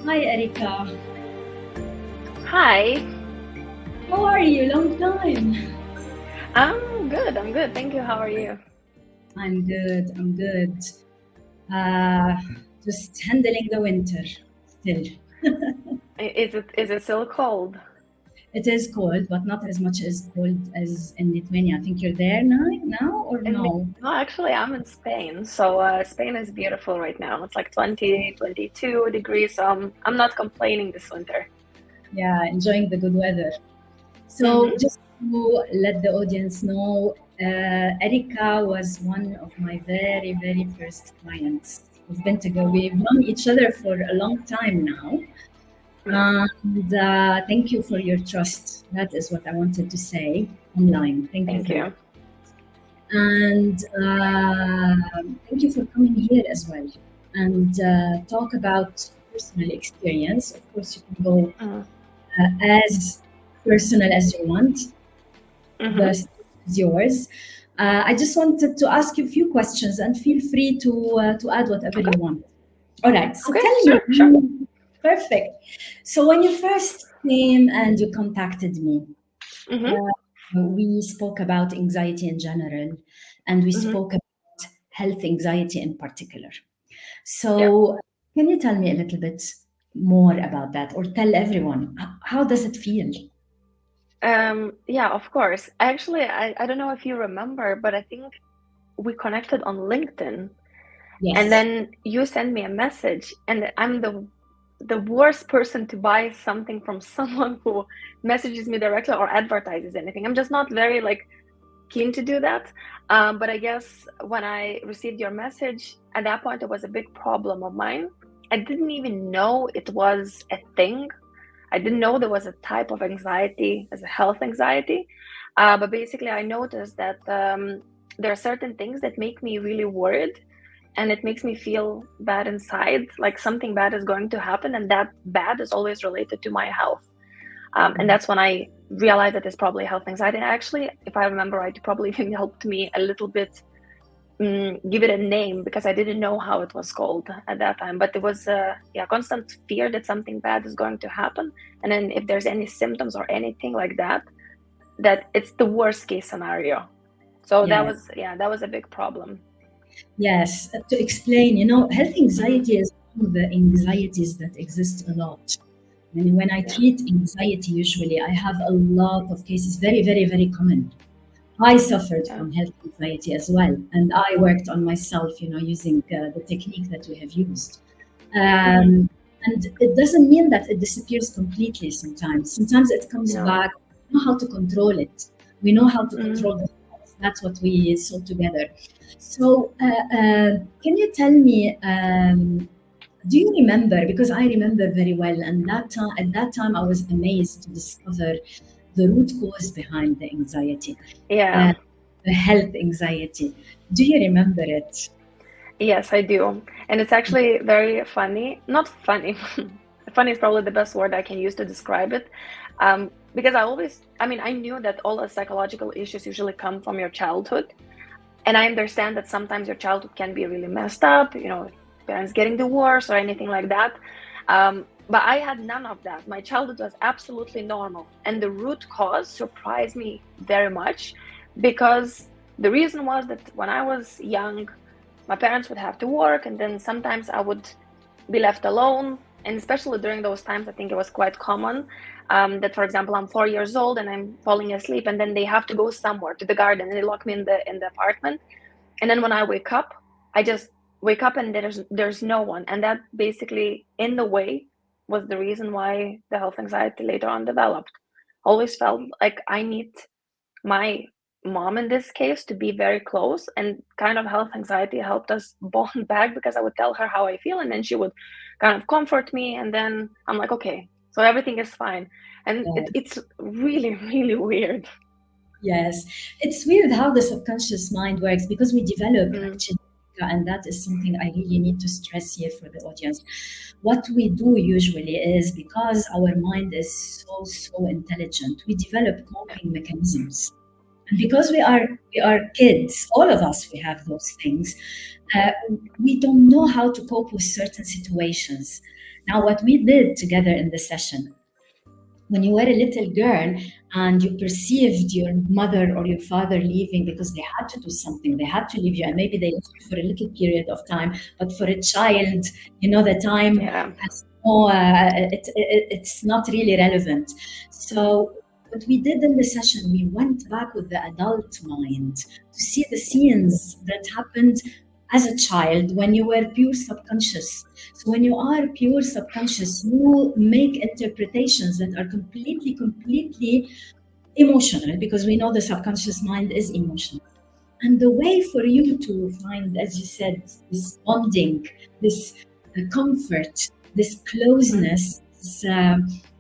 Hi, Erika. Hi, How are you? Long time. I'm good. I'm good. Thank you. How are you? I'm good. I'm good. Uh, just handling the winter still. Is it still cold? It is cold, but not as much as cold as in Lithuania. I think you're there now or In me? no? No, actually, I'm in Spain. So Spain is beautiful right now. It's like 20, 22 degrees. So I'm not complaining this winter. Yeah, enjoying the good weather. So Mm-hmm. just to let the audience know, Erika was one of my very, very first clients. We've known each other for a long time now. Yeah. And thank you for your trust. That is what I wanted to say online. Thank you Thank for your you. and thank you for coming here as well and talk about personal experience. Of course, you can go Mm. as personal as you want. The Mm-hmm. stage is yours. I just wanted to ask you a few questions and feel free to add whatever Okay. you want. All right. So Okay. tell me, Sure. Sure. perfect. So when you first came and you contacted me, Mm-hmm. uh, we spoke about anxiety in general, and we Mm-hmm. spoke about health anxiety in particular. Yeah. So can you tell me a little bit more about that, or tell everyone how does it feel? Yeah, of course. Actually, I don't know if you remember, but I think we connected on LinkedIn. And Yes. then you send me a message, and I'm the worst person to buy something from someone who messages me directly or advertises anything. I'm just not very like keen to do that. But I guess when I received your message, at that point it was a big problem of mine. I didn't even know it was a thing. I didn't know there was a type of anxiety as a health anxiety. But basically, I noticed that there are certain things that make me really worried, and it makes me feel bad inside, like something bad is going to happen, and that bad is always related to my health. And that's when I realized that it's probably health anxiety. And actually, if I remember right, it probably even helped me a little bit give it a name, because I didn't know how it was called at that time. But it was yeah, constant fear that something bad is going to happen, and then if there's any symptoms or anything like that, that it's the worst case scenario. So that Yes. was, yeah, that was a big problem. Yes. To explain, health Hmm. anxiety is one of the anxieties that exist a lot. And when I Yeah. treat anxiety, usually I have a lot of cases, very, very, very common. I suffered Yeah. from health anxiety as well, and I worked on myself, using the technique that we have used. Hmm. And it doesn't mean that it disappears completely sometimes. Sometimes it comes No. back. We know how to control it. We know how to Hmm. control the thoughts. That's what we saw together. So, can you tell me, do you remember? Because I remember very well, and at that time, I was amazed to discover the root cause behind the anxiety, uh, Yeah. the health anxiety. Do you remember it? Yes, I do. And it's actually very funny. Not funny. Funny is probably the best word I can use to describe it. Because I mean, I knew that all the psychological issues usually come from your childhood. And I understand that sometimes your childhood can be really messed up, parents getting divorced or anything like that. But I had none of that. My childhood was absolutely normal. And the root cause surprised me very much, because the reason was that when I was young, my parents would have to work, and then sometimes I would be left alone. And especially during those times, I think it was quite common that, for example, I'm 4 years old and I'm falling asleep, and then they have to go somewhere to the garden, and they lock me in the apartment. And then when I wake up, I just wake up and there's no one. And that basically, in the way, was the reason why the health anxiety later on developed. Always felt like I need my mom in this case to be very close, and kind of health anxiety helped us bond back, because I would tell her how I feel, and then she would kind of comfort me, and then I'm like, okay, so everything is fine. And it's really really weird. Yes, it's weird how the subconscious mind works because we develop Mm, actually, and that is something I really need to stress here for the audience. What we do usually is because our mind is so intelligent, we develop yeah. coping mechanisms. And because we are kids, all of us, we have those things. Uh, we don't know how to cope with certain situations. Now, what we did together in the session, when you were a little girl and you perceived your mother or your father leaving because they had to do something, they had to leave you, and maybe they left you for a little period of time, but for a child, the time Yeah. has it's not really relevant. So what we did in the session, we went back with the adult mind to see the scenes that happened as a child when you were pure subconscious. So when you are pure subconscious, you make interpretations that are completely emotional, because we know the subconscious mind is emotional. And the way for you to find, as you said, this bonding, this comfort, this closeness, this,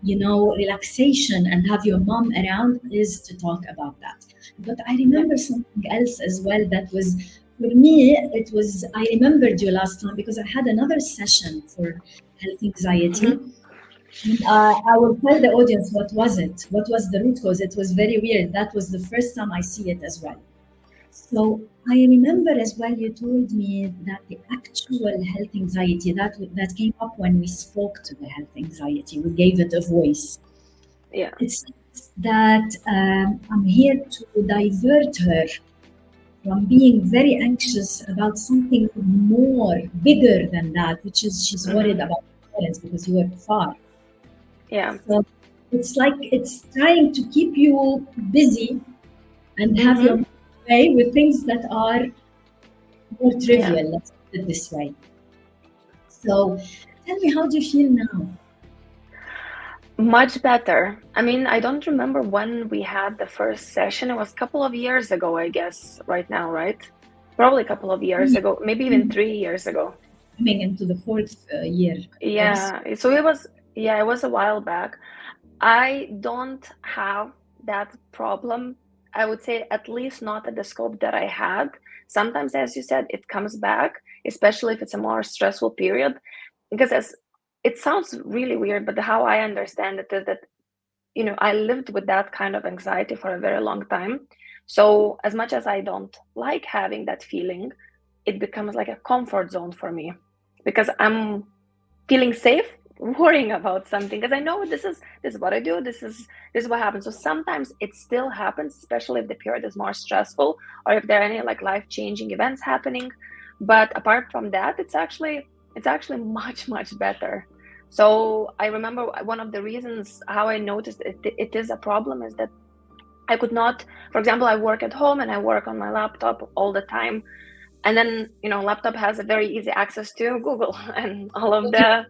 relaxation, and have your mom around is to talk about that. But I remember something else as well that was, for me, it was, I remembered you last time because I had another session for health anxiety. And I will tell the audience what was it, what was the root cause. It was very weird. That was the first time I see it as well. So I remember as well, you told me that the actual health anxiety that came up when we spoke to the health anxiety, we gave it a voice. Yeah. It's that I'm here to divert her from being very anxious about something more bigger than that, which is she's worried about parents because you were far. Yeah. So it's like it's trying to keep you busy and have your way with things that are more trivial, let's put it this way. So tell me, how do you feel now? Much better. I mean, I don't remember when we had the first session. It was a couple of years ago, I guess, right now, right? Probably a couple of years ago, maybe even 3 years ago. Coming into the fourth year. Yeah. So it was a while back. I don't have that problem. I would say at least not at the scope that I had. Sometimes, as you said, it comes back, especially if it's a more stressful period. Because it sounds really weird, but how I understand it is that, I lived with that kind of anxiety for a very long time. So as much as I don't like having that feeling, it becomes like a comfort zone for me because I'm feeling safe worrying about something because I know this is what I do, this is what happens. So sometimes it still happens, especially if the period is more stressful or if there are any like life-changing events happening. But apart from that, it's actually much better. So I remember one of the reasons how I noticed it is a problem is that I could not, for example, I work at home and I work on my laptop all the time. And then, laptop has a very easy access to Google and all of the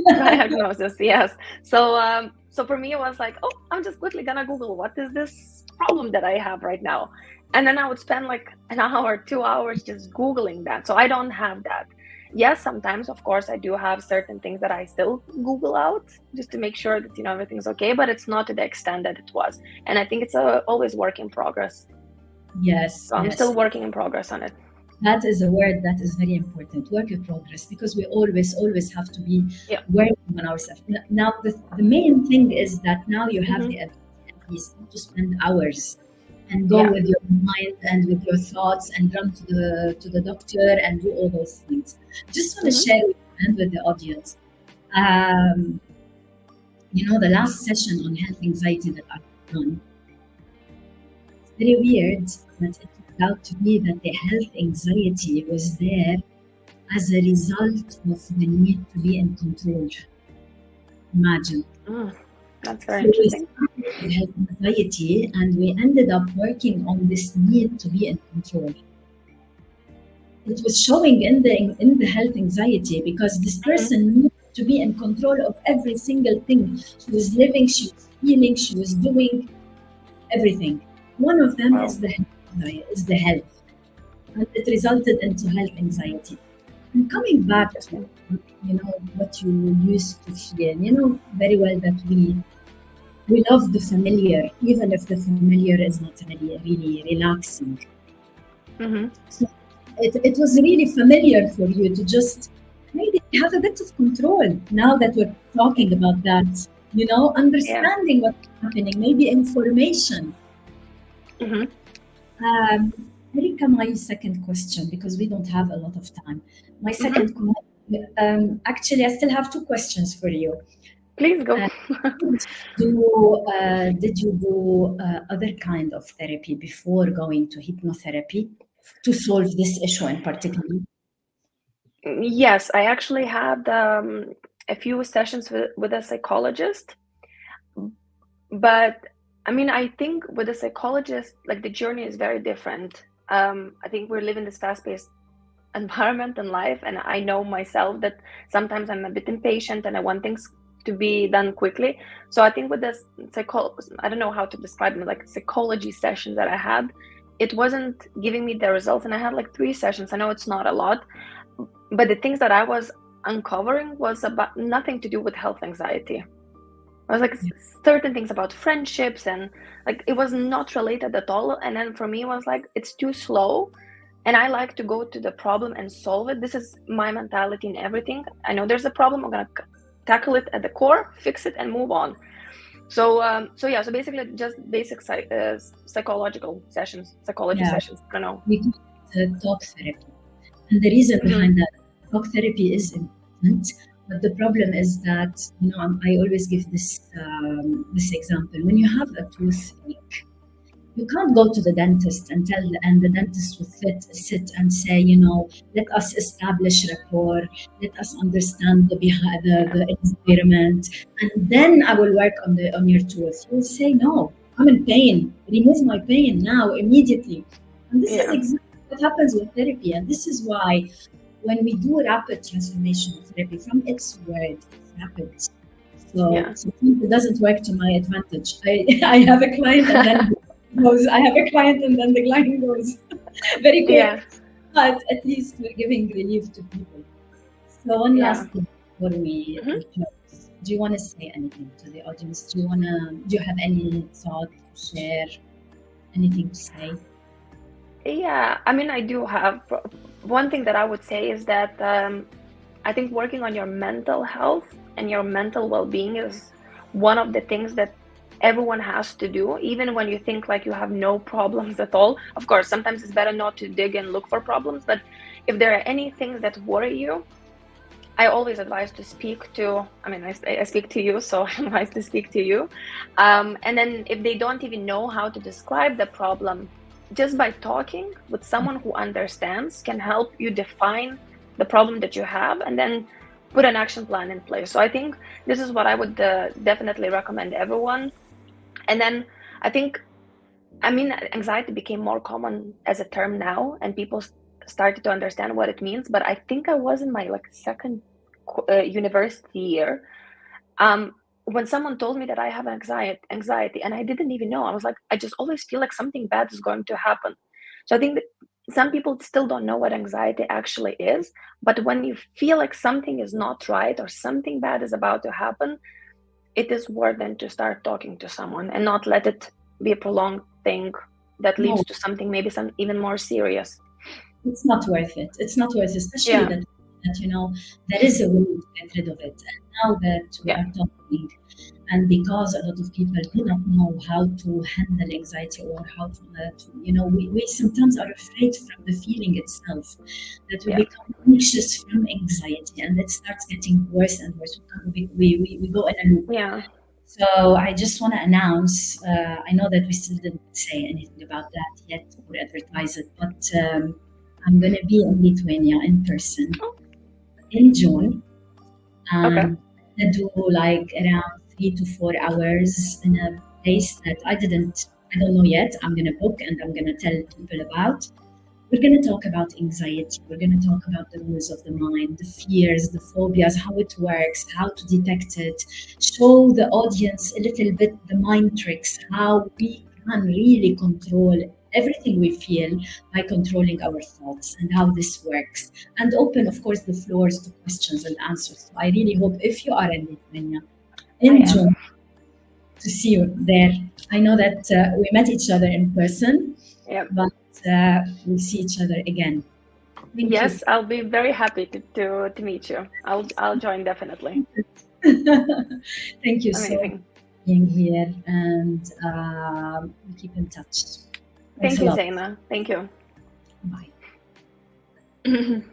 diagnosis. Yes. So for me, it was like, oh, I'm just quickly gonna Google what is this problem that I have right now, and then I would spend like an hour, 2 hours just Googling that. So I don't have that. Yes, sometimes, of course, I do have certain things that I still Google out just to make sure that everything's okay, but it's not to the extent that it was. And I think it's always work in progress. Yes, So I'm yes. still working in progress on it. That is a word that is very important, work in progress, because we always have to be Yeah. working on ourselves. Now, the main thing is that now you have the ability at least to spend hours and go with your mind and with your thoughts and run to the doctor and do all those things. Just want to share with the audience. The last session on health anxiety that I've done, it's very weird that it turned out to be that the health anxiety was there as a result of the need to be in control. Imagine. That's very interesting. We had anxiety and we ended up working on this need to be in control. It was showing in the health anxiety because this person needed to be in control of every single thing. She was living, she was feeling, she was doing everything. One of them is the health. And it resulted into health anxiety. And coming back to what you used to feel, very well that we love the familiar, even if the familiar is not really relaxing. So it was really familiar for you to just maybe have a bit of control. Now that we're talking about that, understanding what's happening, maybe information. Erika, my second question, because we don't have a lot of time. My second question Actually, I still have two questions for you. Please go. Uh, did you do other kind of therapy before going to hypnotherapy to solve this issue in particular? Yes, I actually had a few sessions with a psychologist, but I mean, I think with a psychologist, like the journey is very different. I think we're living this fast-paced environment in life, and I know myself that sometimes I'm a bit impatient and I want things to be done quickly. So I think with this I don't know how to describe them, like psychology sessions that I had, it wasn't giving me the results, and I had like 3 sessions. I know it's not a lot, but the things that I was uncovering was about nothing to do with health anxiety. I was like certain things about friendships, and like it was not related at all. And then for me, it was like it's too slow, and I like to go to the problem and solve it. This is my mentality in everything. I know there's a problem. I'm gonna tackle it at the core, fix it, and move on. So, so basically, just basic psychological sessions, psychology Yeah, sessions. I don't know. we call it talk therapy. And the reason behind that, talk therapy is important, but the problem is that, I always give this example. When you have a toothache, you can't go to the dentist and the dentist will sit and say, let us establish rapport, let us understand the environment, and then I will work on your tooth. You will say, no, I'm in pain. Remove my pain now, immediately. And this is Yeah, exactly what happens with therapy. And this is why when we do rapid transformational therapy, from its word, it's rapid. So yeah, sometimes it doesn't work to my advantage. I have a client and then goes, I have a client and then the client goes very yeah, quick. But at least we're giving relief to people. So one yeah. last thing before we close. Do you want to say anything to the audience? Do you have any thought to share? Anything to say? Yeah, I mean, I do have one thing that I would say is that I think working on your mental health and your mental well-being is one of the things that everyone has to do, even when you think like you have no problems at all. Of course, sometimes it's better not to dig and look for problems, but if there are any things that worry you, I always advise to speak to, I mean, I speak to you, so I advise to speak to you. And then if they don't even know how to describe the problem, just by talking with someone who understands can help you define the problem that you have and then put an action plan in place. So I think this is what I would definitely recommend everyone. And then I think, I mean, anxiety became more common as a term now, and people started to understand what it means. But I think I was in my like second university year when someone told me that I have anxiety, and I didn't even know. I was like, I just always feel like something bad is going to happen. So I think that some people still don't know what anxiety actually is. But when you feel like something is not right or something bad is about to happen, it is worth then to start talking to someone and not let it be a prolonged thing that leads No, to something maybe some even more serious. it's not worth it. It's not worth it, especially Yeah, that there is a way to get rid of it. And now that we yeah, are talking, and because a lot of people do not know how to handle anxiety or how we sometimes are afraid from the feeling itself, that we yeah, become anxious from anxiety, and it starts getting worse and worse. We go in a loop. yeah. So I just want to announce. I know that we still didn't say anything about that yet or advertise it, but I'm going to be in Lithuania in person Oh, in June, okay. and I do like around 3 to 4 hours in a place that I don't know yet. I'm going to book and I'm going to tell people about. We're going to talk about anxiety. We're going to talk about the rules of the mind, the fears, the phobias, how it works, how to detect it, show the audience a little bit the mind tricks, how we can really control everything we feel by controlling our thoughts and how this works. And open, of course, the floors to questions and answers. So I really hope if you are in Lithuania I in am. June to see you there. I know that we met each other in person, Yeah. but we'll see each other again. Thank you. Yes, I'll be very happy to meet you. I'll join definitely. Thank you so much Amazing. for being here, and we keep in touch. Thanks Thank a you, lot. Zaina. Thank you. Bye.